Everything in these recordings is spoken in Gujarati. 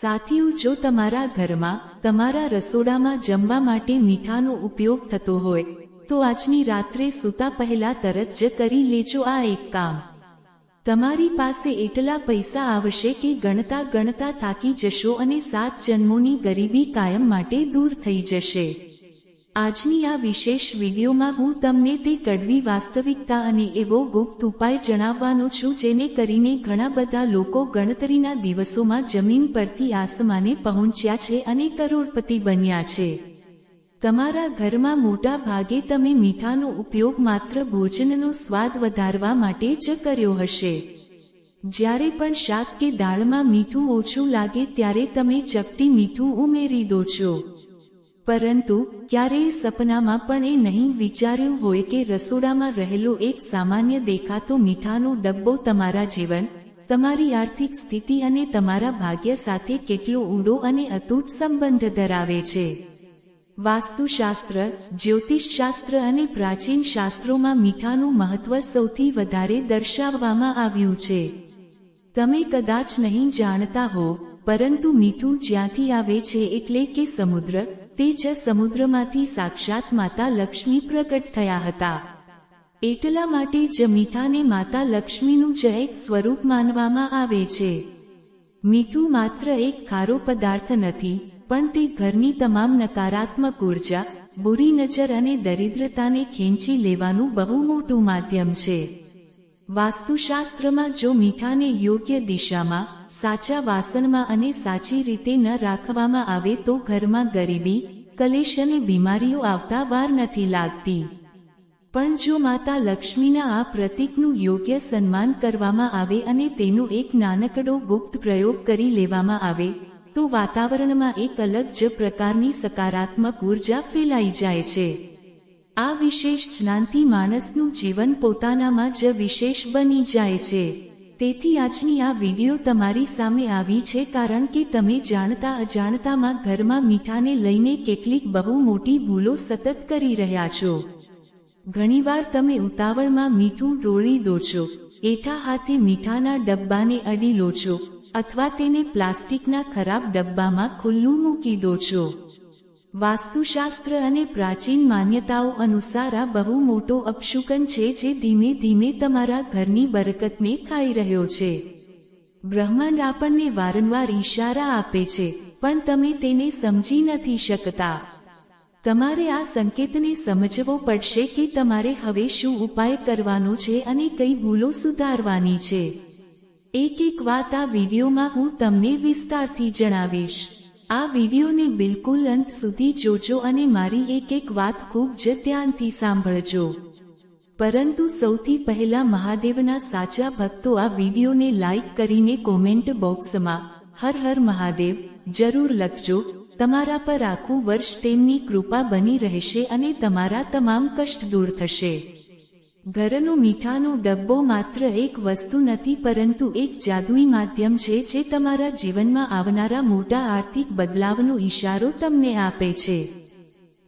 સાથીઓ, જો તમારા ઘરમાં તમારા રસોડામાં જમવા માટે મીઠાનો ઉપયોગ થતો હોય તો આજની રાત્રે સૂતા પહેલા તરત જ કરી લેજો આ એક કામ. તમારી પાસે એટલા પૈસા આવશે કે ગણતા ગણતા થાકી જશો અને 7 જન્મોની ગરીબી કાયમ માટે દૂર થઈ જશે. આજની આ વિશેષ વિડીયોમાં હું તમને તે કડવી વાસ્તવિકતા અને એવો ગુપ્ત ઉપાય જણાવવાનો છું જેને કરીને ઘણા બધા લોકો ગણતરીના દિવસોમાં જમીન પરથી આસમાને પહોંચ્યા છે અને કરોડપતિ બન્યા છે. તમારા ઘરમાં મોટા ભાગે તમે મીઠાનો ઉપયોગ માત્ર ભોજનનો સ્વાદ વધારવા માટે જ કર્યો હશે. જ્યારે પણ શાક કે દાળમાં મીઠું ઓછું લાગે ત્યારે તમે ચપટી મીઠું ઉમેરી દો છો. પરંતુ ક્યારેય સપનામાં પણ એ નહીં વિચાર્યું હોય કે રસોડામાં રહેલો એક સામાન્ય દેખાતો મીઠાનો ડબ્બો તમારા જીવન, તમારી આર્થિક સ્થિતિ અને તમારા ભાગ્ય સાથે કેટલો ઊંડો અને અતૂટ સંબંધ ધરાવે છે. વાસ્તુશાસ્ત્ર, જ્યોતિષશાસ્ત્ર અને પ્રાચીન શાસ્ત્રોમાં મીઠાનું મહત્વ સૌથી વધારે દર્શાવવામાં આવ્યું છે. તમે કદાચ નહીં જાણતા હો, પરંતુ મીઠું જ્યાંથી આવે છે એટલે કે સમુદ્ર, તે જ સમુદ્રમાંથી સાક્ષાત માતા લક્ષ્મી પ્રગટ થયા હતા. એટલા માટે જ મીઠાને માતા લક્ષ્મીનું જ એક સ્વરૂપ માનવામાં આવે છે. મીઠું માત્ર એક ખારો પદાર્થ નથી, પણ તે ઘરની તમામ નકારાત્મક ઉર્જા, બુરી નજર અને દરિદ્રતાને ખેંચી લેવાનું બહુ મોટું માધ્યમ છે. વાસ્તુશાસ્ત્રમાં જો મીઠાને યોગ્ય દિશામાં, સાચા વાસણમાં અને સાચી રીતે ન રાખવામાં આવે તો ઘરમાં ગરીબી, કલેશ અને બીમારીઓ આવતા વાર નથી લાગતી. પણ જો માતા લક્ષ્મીના આ પ્રતીકનું યોગ્ય સન્માન કરવામાં આવે અને તેનો એક નાનકડો ગુપ્ત પ્રયોગ કરી લેવામાં આવે તો વાતાવરણમાં એક અલગ જ પ્રકારની સકારાત્મક ઉર્જા ફેલાઈ જાય છે. આ વિશેષ જ્ઞાનથી માણસનું જીવન પોતાનામાં જ વિશેષ બની જાય છે. તેથી આજની આ વિડીયો તમારી સામે આવી છે કારણ કે તમે જાણતા અજાણતામાં ઘરમાં મીઠાને લઈને કેટલીક બહુ મોટી ભૂલો સતત કરી રહ્યા છો. ઘણીવાર તમે ઉતાવળમાં મીઠું ડોળી દો છો, એઠા હાથે મીઠાના ડબ્બાને અડી લો છો અથવા તેને પ્લાસ્ટિકના ખરાબ ડબ્બામાં ખુલ્લું મૂકી દો છો. વાસ્તુશાસ્ત્ર અને પ્રાચીન માન્યતાઓ અનુસાર આ બહુ મોટો અપશુકન છે જે ધીમે ધીમે તમારા ઘરની બરકતને ખાઈ રહ્યો છે. બ્રહ્માંડ આપણને વારંવાર ઈશારા આપે છે, પણ તમે તેને સમજી નથી શકતા. તમારે આ સંકેતને સમજવો પડશે કે તમારે હવે શું ઉપાય કરવાનો છે અને કઈ ભૂલો સુધારવાની છે. એક વાત આ વિડીયોમાં હું તમને વિસ્તારથી જણાવીશ. આ વિડીયોને બિલકુલ અંત સુધી જોજો અને મારી એક વાત ખૂબ જ ધ્યાનથી સાંભળજો. પરંતુ સૌથી પહેલા મહાદેવના સાચા ભક્તો આ વિડીયોને લાઈક કરીને કોમેન્ટ બોક્સમાં હર હર મહાદેવ જરૂર લખજો. તમારા પર આખું વર્ષ તેમની કૃપા બની રહેશે અને તમારા તમામ કષ્ટ દૂર થશે. ઘરનો મીઠાનો ડબ્બો માત્ર એક વસ્તુ નથી પરંતુ એક જાદુઈ માધ્યમ છે જે તમારા જીવનમાં આવનારા મોટા આર્થિક બદલાવનો ઈશારો તમને આપે છે.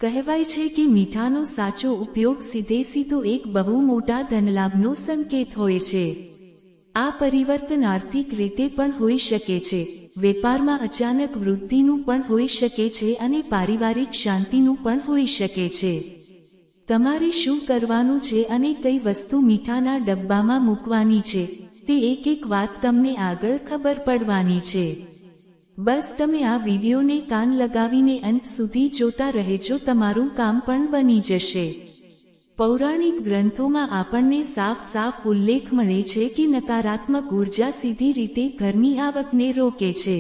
કહેવાય છે કે મીઠાનો સાચો ઉપયોગ સીધો એક બહુ મોટા ધનલાભનો સંકેત હોય છે. આ પરિવર્તન આર્થિક રીતે પણ હોઈ શકે છે, વેપારમાં અચાનક વૃદ્ધિનું પણ હોઈ શકે છે અને પારિવારિક શાંતિનું પણ હોઈ શકે છે. તમારે શું કરવાનું છે અને કઈ વસ્તુ મીઠાના ડબ્બામાં મૂકવાની છે તે એક વાત તમને આગળ ખબર પડવાની છે. બસ તમે આ વિડીયોને કાન લગાવીને અંત સુધી જોતા રહેજો, તમારું કામ પણ બની જશે. પૌરાણિક ગ્રંથોમાં આપણને સાફ ઉલ્લેખ મળે છે કે નકારાત્મક ઉર્જા સીધી રીતે ઘરની આવકને રોકે છે.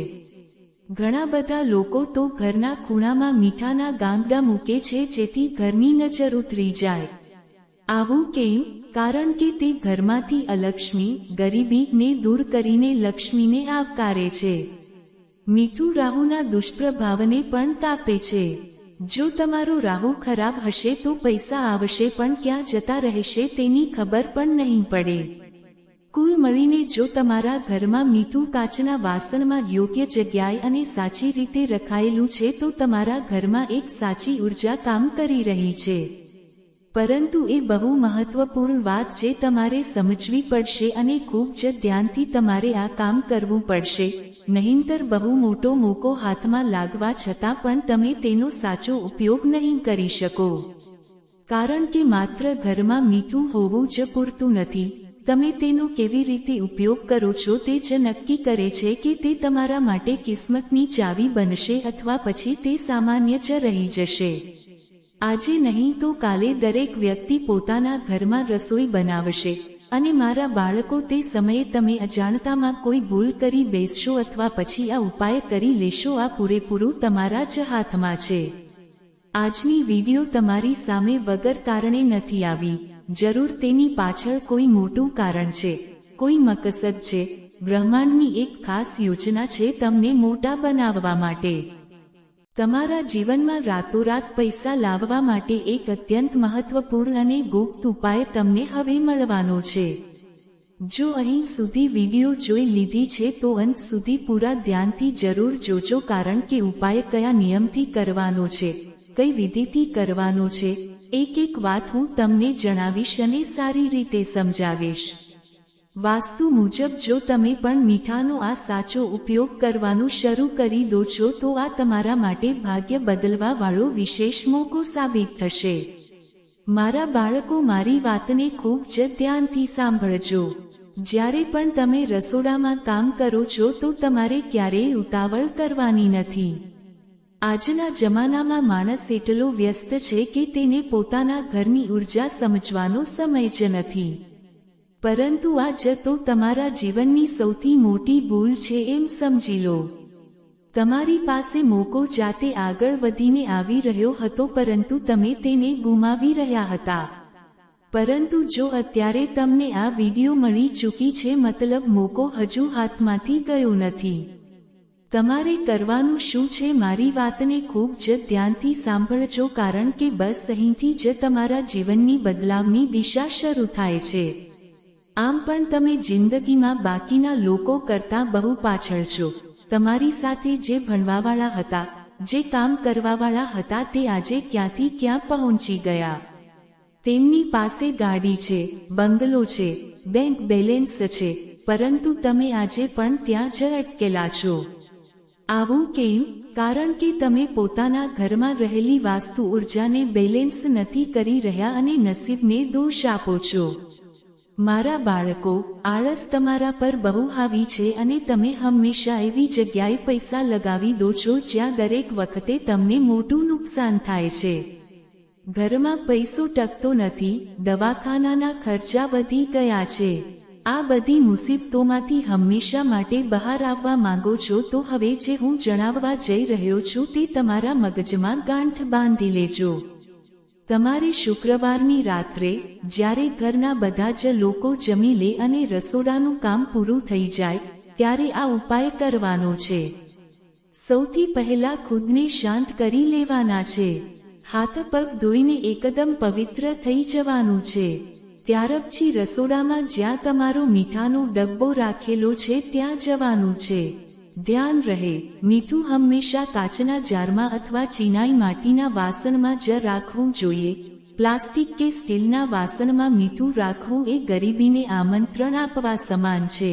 ઘણા બધા લોકો તો ઘરના ખૂણામાં મીઠાના ગાંગડા મૂકે છે જેથી ઘરની નજર ઉતરી જાય. આવું કેમ? કારણ કે તે ઘરમાંથી અલક્ષ્મી, ગરીબીને દૂર કરીને લક્ષ્મીને આવકારે છે. મીઠું રાહુના દુષ્પ્રભાવને પણ કાપે છે. જો તમારો રાહુ ખરાબ હશે તો પૈસા આવશે પણ ક્યાં જતા રહેશે તેની ખબર પણ નહીં પડે. કુલ મળીને જો તમારા ઘરમાં મીઠું કાચના વાસણમાં યોગ્ય જગ્યાએ અને સાચી રીતે રખાયેલું છે તો તમારા ઘરમાં એક સાચી ઉર્જા કામ કરી રહી છે. પરંતુ એ બહુ મહત્વપૂર્ણ વાત જે તમારે સમજવી પડશે અને ખૂબ જ ધ્યાનથી તમારે આ કામ કરવું પડશે. નહીંતર બહુ મોટો મોકો હાથમાં લાગવા છતાં પણ તમે તેનો સાચો ઉપયોગ નહીં કરી શકો. કારણ કે માત્ર ઘરમાં મીઠું હોવું જ પૂરતું નથી, તમે તેનો કેવી રીતે ઉપયોગ કરો છો તે જ નક્કી કરે છે કે તે તમારા માટે કિસ્મતની ચાવી બનશે અથવા પછી તે સામાન્ય જ રહી જશે. આજે નહીં તો કાલે દરેક વ્યક્તિ પોતાના ઘરમાં રસોઈ બનાવશે, અને મારા બાળકો તે સમયે તમે અજાણતામાં કોઈ ભૂલ કરી બેસશો અથવા પછી આ ઉપાય કરી લેશો. આ પૂરેપૂરું તમારા જ હાથમાં છે. આજની વિડિયો તમારી સામે વગર કારણે નથી આવી. જરૂર તેની પાછળ કોઈ મોટું કારણ છે, કોઈ મકસદ છે. બ્રહ્માંડની એક ખાસ યોજના છે તમને મોટા બનાવવા માટે. તમારા જીવનમાં રાતોરાત પૈસા લાવવા માટે એક અત્યંત મહત્વપૂર્ણ અને ગુપ્ત ઉપાય તમને હવે મળવાનો છે. જો અહીં સુધી વિડિયો જોઈ લીધી છે તો અંત સુધી પૂરા ધ્યાનથી જરૂર જોજો, કારણ કે ઉપાય કયા નિયમથી કરવાનો છે, કઈ વિધિથી કરવાનો છે, એક એક વાત હું તમને જણાવીશ અને સારી રીતે સમજાવીશ. વાસ્તુ મુજબ જો તમે પણ મીઠાનો આ સાચો ઉપયોગ કરવાનું શરૂ કરી દો છો તો આ તમારા માટે ભાગ્ય બદલવા વાળો વિશેષ મોકો સાબિત થશે. મારા બાળકો, મારી વાતને ખૂબ જ ધ્યાનથી સાંભળજો. જ્યારે પણ તમે રસોડામાં કામ કરો છો તો તમારે ક્યારેય ઉતાવળ કરવાની નથી. આજના જમાનામાં માણસ એટલો વ્યસ્ત છે કે તેને પોતાના ઘરની ઉર્જા સમજવાનો સમય જ નથી. પરંતુ આ જ તો તમારા જીવનની સૌથી મોટી ભૂલ છે એમ સમજી લો. તમારી પાસે મોકો જાતે આગળ વધીને આવી રહ્યો હતો, પરંતુ તમે તેને ગુમાવી રહ્યા હતા. પરંતુ જો અત્યારે તમને આ વિડિયો મળી ચૂકી છે, મતલબ મોકો હજુ હાથમાંથી ગયો નથી. તમારે કરવાનું શું છે? મારી વાતને ખૂબ જ ધ્યાનથી સાંભળજો, કારણ કે બસ અહીંથી જ તમારા જીવનની બદલાવની દિશા શરૂ થાય છે. આમ પણ તમે જિંદગીમાં બાકીના લોકો કરતાં બહુ પાછળ છો. તમારી સાથે જે ભણવાવાળા હતા, જે કામ કરવાવાળા હતા, તે આજે ક્યાંથી ક્યાં પહોંચી ગયા. તેમની પાસે ગાડી છે, બંગલો છે, બેંક બેલેન્સ છે, પરંતુ તમે આજે પણ ત્યાં જ અટકેલા છો. આવું કેમ? કારણ કે તમે પોતાના ઘરમાં રહેલી વાસ્તુ ઉર્જાને બેલેન્સ નથી કરી રહ્યા અને નસીબને દોષ આપો છો. મારા બાળકો, આળસ તમારા પર બહુ હાવી છે અને તમે હંમેશા એવી જગ્યાએ પૈસા લગાવી દો છો જ્યાં દરેક વખતે તમને મોટું નુકસાન થાય છે. ઘરમાં પૈસો ટકતો નથી, દવાખાનાના ખર્ચા વધી ગયા છે. આ બધી મુસીબતોમાંથી હંમેશા માટે બહાર આવવા માંગો છો તો હવે જે હું જણાવવા જઈ રહ્યો છું તે તમારા મગજમાં ગાંઠ બાંધી લેજો. તમારે શુક્રવારની રાત્રે, જ્યારે ઘરના બધા જ લોકો જમી લે અને રસોડાનું કામ પૂરું થઈ જાય, ત્યારે આ ઉપાય કરવાનો છે. સૌથી પહેલા ખુદને શાંત કરી લેવાના છે. હાથ પગ ધોઈને એકદમ પવિત્ર થઈ જવાનું છે. ત્યાર પછી રસોડામાં જ્યાં તમારો મીઠાનો ડબ્બો રાખેલો છે ત્યાં જવાનું છે. ધ્યાન રહે, મીઠું હંમેશા કાચના જારમાં અથવા ચિનાઈ માટીના વાસણમાં જ રાખવું જોઈએ. પ્લાસ્ટિક કે સ્ટીલના વાસણમાં મીઠું રાખવું એ ગરીબીને આમંત્રણ આપવા સમાન છે.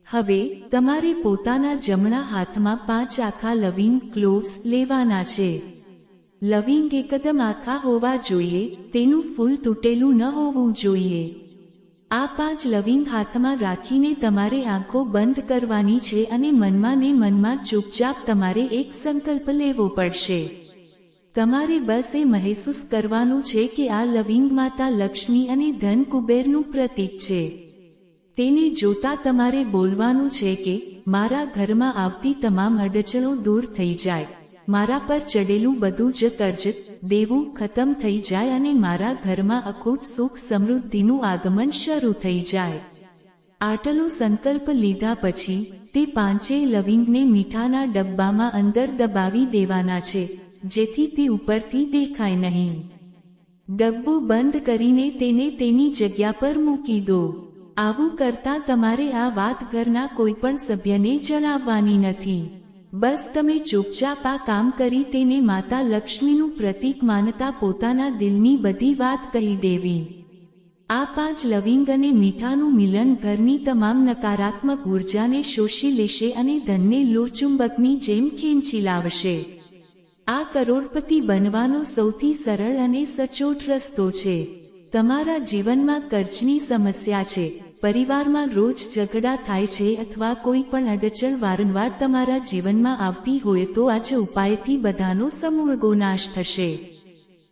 હવે તમારે પોતાના જમણા હાથમાં 5 આખા લવિંગ ક્લોવ્સ લેવાના છે. લવિંગ એકદમ આખા હોવા જોઈએ, તેનું ફૂલ તૂટેલું ન હોવું જોઈએ. આ 5 લવિંગ હાથમાં રાખીને તમારે આંખો બંધ કરવાની છે અને મનમાં ને મનમાં ચૂપચાપ તમારે એક સંકલ્પ લેવો પડશે. તમારે બસ એ મહેસૂસ કરવાનું છે કે આ લવિંગ માતા લક્ષ્મી અને ધન કુબેરનું પ્રતીક છે. તેને જોતા તમારે બોલવાનું છે કે મારા ઘરમાં આવતી તમામ અડચણો દૂર થઈ જાય, મારા પર ચડેલું બધું જ કર્જ, દેવું ખતમ થઈ જાય અને મારા ઘરમાં અખૂટ સુખ સમૃદ્ધિનું આગમન શરૂ થઈ જાય. આટલો સંકલ્પ લીધા પછી તે 5 લવિંગને મીઠાના ડબ્બામાં અંદર દબાવી દેવાના છે, જેથી તે ઉપરથી દેખાય નહીં. ડબ્બો બંધ કરીને તેને તેની જગ્યા પર મૂકી દો. આવું કરતા તમારે આ વાત ઘરના કોઈ પણ સભ્યને જણાવવાની નથી. બસ તમે ચૂપચાપ આ કામ કરી તેને માતા લક્ષ્મીનું પ્રતીક માનતા પોતાના દિલની બધી વાત કહી દેવી. આ 5 લવિંગ અને મીઠાનું મિલન ઘરની તમામ નકારાત્મક ઉર્જાને શોષી લેશે અને ધનને લોહચુંબકની જેમ ખેંચી લાવશે. આ કરોડપતિ બનવાનો સૌથી સરળ અને સચોટ રસ્તો છે. તમારા જીવનમાં કર્જની સમસ્યા છે, પરિવારમાં રોજ ઝઘડા થાય છે અથવા કોઈ પણ અડચણ વારંવાર તમારા જીવનમાં આવતી હોય તો આ જ ઉપાયથી બધાનો સમૂળગો નાશ થશે.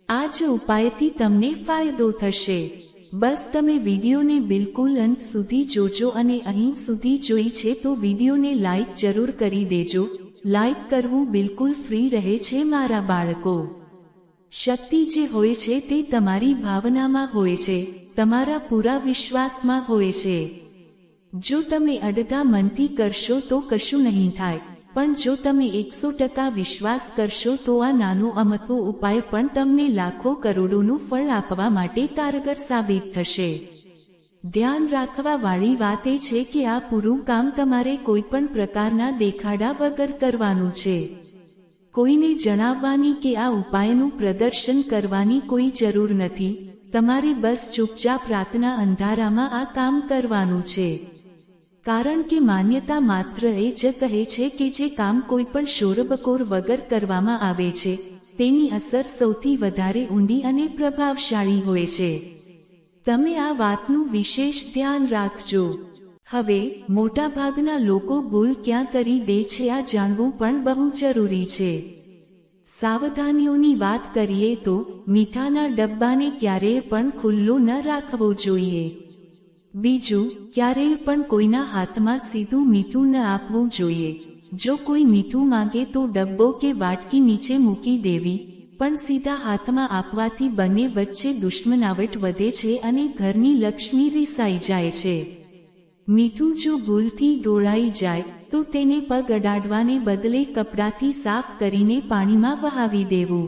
આ જ ઉપાયથી તમને ફાયદો થશે. બસ તમે વિડીયોને બિલકુલ અંત સુધી જોજો અને અહીં સુધી જોઈ છે તો વિડીયોને લાઈક જરૂર કરી દેજો. લાઈક કરવું બિલકુલ ફ્રી રહે છે મારા બાળકો. શક્તિ જે હોય છે તે તમારી ભાવનામાં હોય છે, તમારા પૂરા વિશ્વાસમાં હોય છે. જો તમે અડધા મનથી કરશો તો કશું નહીં થાય, પણ જો તમે 100% વિશ્વાસ કરશો તો આ નાનો અમથો ઉપાય પણ તમને લાખો કરોડોનું ફળ આપવા માટે કારગર સાબિત થશે. ધ્યાન રાખવા વાળી વાત એ છે કે આ પૂરું કામ તમારે કોઈ પણ પ્રકારના દેખાડા વગર કરવાનું છે. કોઈને જણાવવાની કે આ ઉપાયનું પ્રદર્શન કરવાની કોઈ જરૂર નથી. તમારે બસ ચૂપચાપ રાતના અંધારામાં આ કામ કરવાનું છે. કારણ કે માન્યતા માત્ર એ જ કહે છે કે જે કામ કોઈ પણ શોરબકોર વગર કરવામાં આવે છે તેની અસર સૌથી વધારે ઊંડી અને પ્રભાવશાળી હોય છે. તમે આ વાતનું વિશેષ ધ્યાન રાખજો. હવે મોટાભાગના લોકો ભૂલ ક્યાં કરી દે છે આ જાણવું પણ બહુ જરૂરી છે. સાવધાનીઓની વાત કરીએ તો મીઠાના ડબ્બાને ક્યારેય પણ ખુલ્લો ન રાખવો જોઈએ. બીજું, ક્યારેય પણ કોઈના હાથમાં સીધું મીઠું ન આપવું જોઈએ. જો કોઈ મીઠું માંગે તો ડબ્બો કે વાટકી નીચે મૂકી દેવી, પણ સીધા હાથમાં આપવાથી બંને વચ્ચે દુશ્મનાવટ વધે છે અને ઘરની લક્ષ્મી રિસાઈ જાય છે. મીઠું જો ભૂલથી ઢોળાઈ જાય તો તેને પગ અડાડવાને બદલે કપડાથી સાફ કરીને પાણીમાં વહાવી દેવું.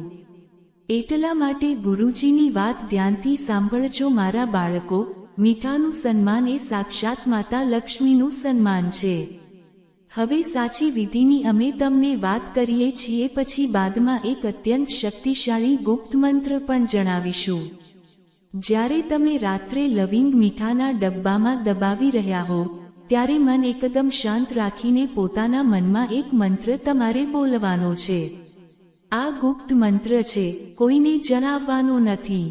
એટલા માટે ગુરુજીની વાત ધ્યાનથી સાંભળજો મારા બાળકો. મીઠાનું સન્માન એ સાક્ષાત માતા લક્ષ્મીનું સન્માન છે. હવે સાચી વિધિની અમે તમને વાત કરીએ છીએ, પછી બાદમાં એક અત્યંત શક્તિશાળી ગુપ્ત મંત્ર પણ જણાવીશું. જ્યારે તમે રાત્રે લવિંગ મીઠાના ડબ્બામાં દબાવી રહ્યા હો ત્યારે મન એકદમ શાંત રાખીને પોતાના મનમાં એક મંત્ર તમારે બોલવાનો છે. આ ગુપ્ત મંત્ર છે, કોઈને જણાવવાનો નથી.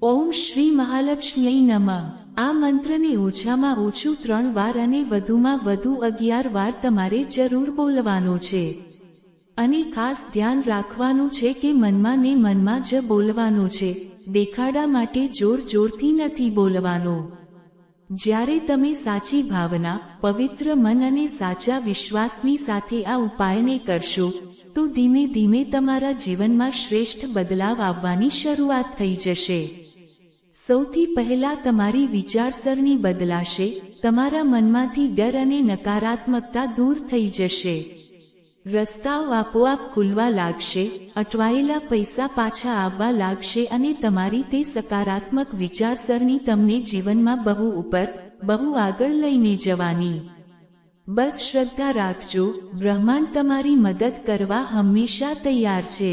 ઓમ શ્રી મહાલક્ષ્મી નમઃ. આ મંત્રને ઓછામાં ઓછું 3 વાર અને વધુમાં વધુ 11 વાર તમારે જરૂર બોલવાનો છે. અને ખાસ ધ્યાન રાખવાનું છે કે મનમાં ને મનમાં જ બોલવાનો છે, દેખાડા માટે જોર જોરથી નથી બોલવાનો. જ્યારે તમે સાચી ભાવના, પવિત્ર મન અને સાચા વિશ્વાસની સાથે આ ઉપાયને કરશો તો ધીમે ધીમે તમારા જીવનમાં શ્રેષ્ઠ બદલાવ આવવાની શરૂઆત થઈ જશે. સૌથી પહેલા તમારી વિચારસરણી બદલાશે. તમારા મનમાંથી ડર અને નકારાત્મકતા દૂર થઈ જશે. રસ્તાઓ આપોઆપ ખુલવા લાગશે, અટવાયેલા પૈસા પાછા આવવા લાગશે અને તમારી તે સકારાત્મક વિચારસરણી તમને જીવનમાં બહુ ઉપર, બહુ આગળ લઈને જવાની. બસ શ્રદ્ધા રાખજો, બ્રહ્માંડ તમારી મદદ કરવા હંમેશા તૈયાર છે.